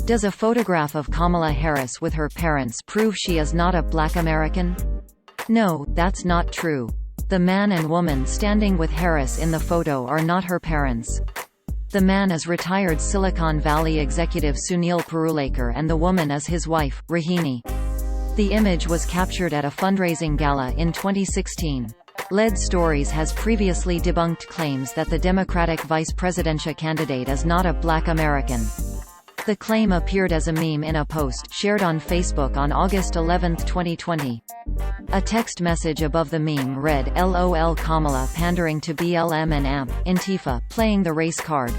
Does a photograph of Kamala Harris with her parents prove she is not a Black American? No, that's not true. The man and woman standing with Harris in the photo are not her parents. The man is retired Silicon Valley executive Suneil Parulekar and the woman is his wife, Rohini. The image was captured at a fundraising gala in 2016. Lead Stories has previously debunked claims that the Democratic vice presidentia candidate is not a Black American. The claim appeared as a meme in a post shared on Facebook on August 11, 2020. A text message above the meme read, "LOL Kamala pandering to BLM and AMP, Antifa, playing the race card."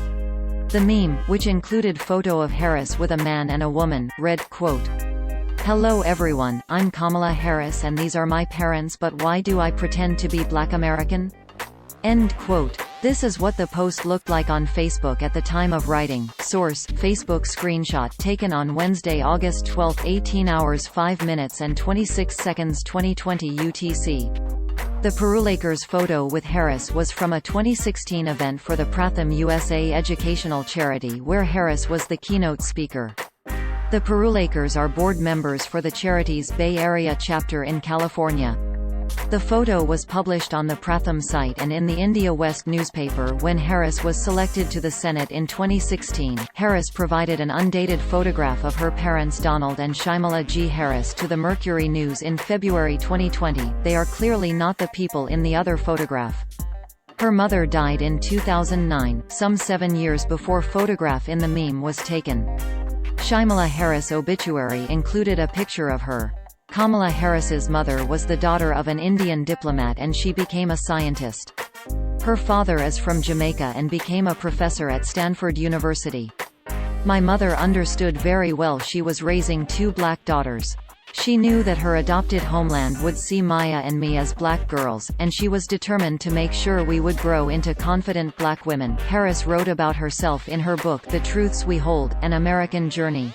The meme, which included photo of Harris with a man and a woman, read, quote, "Hello everyone, I'm Kamala Harris and these are my parents, but why do I pretend to be Black American?" End quote. This is what the post looked like on Facebook at the time of writing. Source: Facebook screenshot taken on Wednesday, August 12, 18 hours 5 minutes and 26 seconds 2020 UTC. The Parulekars' photo with Harris was from a 2016 event for the Pratham USA educational charity where Harris was the keynote speaker. The Parulekars are board members for the charity's Bay Area chapter in California. The photo was published on the Pratham site and in the India West newspaper when Harris was selected to the Senate in 2016. Harris provided an undated photograph of her parents Donald and Shimala G. Harris to the Mercury News in February 2020. They are clearly not the people in the other photograph. Her mother died in 2009, some 7 years before photograph in the meme was taken. Shimala Harris' obituary included a picture of her. Kamala Harris's mother was the daughter of an Indian diplomat and she became a scientist. Her father is from Jamaica and became a professor at Stanford University. My mother understood very well she was raising 2 black daughters. She knew that her adopted homeland would see Maya and me as black girls, and she was determined to make sure we would grow into confident black women. Harris wrote about herself in her book The Truths We Hold: An American Journey.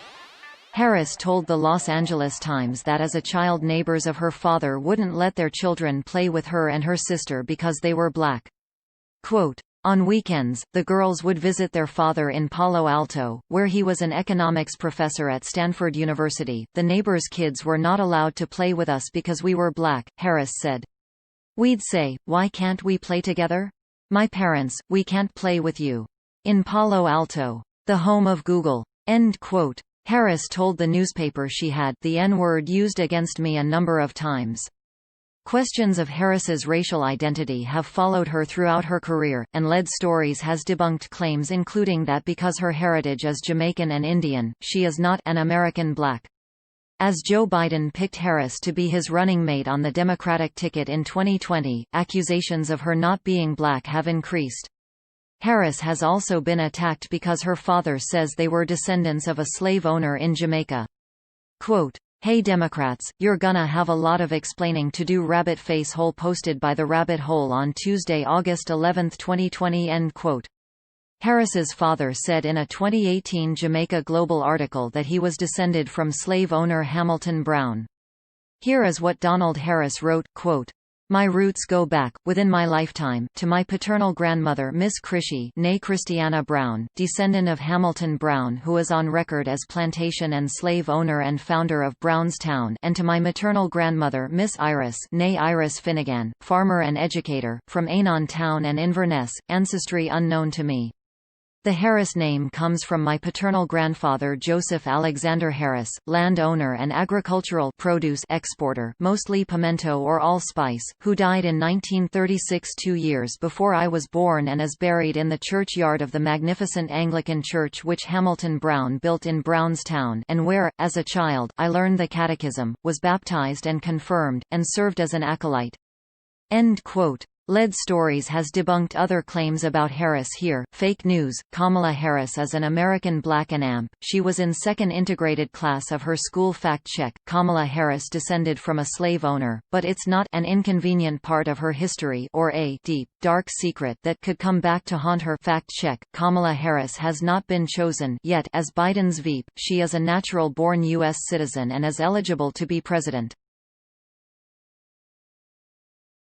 Harris told the Los Angeles Times that as a child neighbors of her father wouldn't let their children play with her and her sister because they were black. Quote, "On weekends, the girls would visit their father in Palo Alto, where he was an economics professor at Stanford University. The neighbors' kids were not allowed to play with us because we were black," Harris said. "We'd say, 'Why can't we play together?' My parents, 'We can't play with you. In Palo Alto, the home of Google.'" End quote. Harris told the newspaper she had the N-word used against me a number of times. Questions of Harris's racial identity have followed her throughout her career, and Lead Stories has debunked claims including that because her heritage is Jamaican and Indian, she is not an American black. As Joe Biden picked Harris to be his running mate on the Democratic ticket in 2020, accusations of her not being black have increased. Harris has also been attacked because her father says they were descendants of a slave owner in Jamaica. Quote, "Hey Democrats, you're gonna have a lot of explaining to do." Rabbit face hole posted by The Rabbit Hole on Tuesday, August 11, 2020. End quote. Harris's father said in a 2018 Jamaica Global article that he was descended from slave owner Hamilton Brown. Here is what Donald Harris wrote, quote, "My roots go back, within my lifetime, to my paternal grandmother Miss Chrissy née Christiana Brown, descendant of Hamilton Brown who is on record as plantation and slave owner and founder of Brownstown, and to my maternal grandmother Miss Iris née Iris Finnegan, farmer and educator, from Anon Town and Inverness, ancestry unknown to me." The Harris name comes from my paternal grandfather Joseph Alexander Harris, landowner and agricultural produce exporter, mostly pimento or allspice, who died in 1936, 2 years before I was born, and is buried in the churchyard of the magnificent Anglican church which Hamilton Brown built in Brownstown, and where, as a child, I learned the catechism, was baptized and confirmed, and served as an acolyte. End quote. Lead Stories has debunked other claims about Harris here. Fake news. Kamala Harris is an American black and AMP. She was in second integrated class of her school. Fact check. Kamala Harris descended from a slave owner, but it's not an inconvenient part of her history or a deep, dark secret that could come back to haunt her. Fact check. Kamala Harris has not been chosen yet as Biden's VP. She is a natural-born U.S. citizen and is eligible to be president.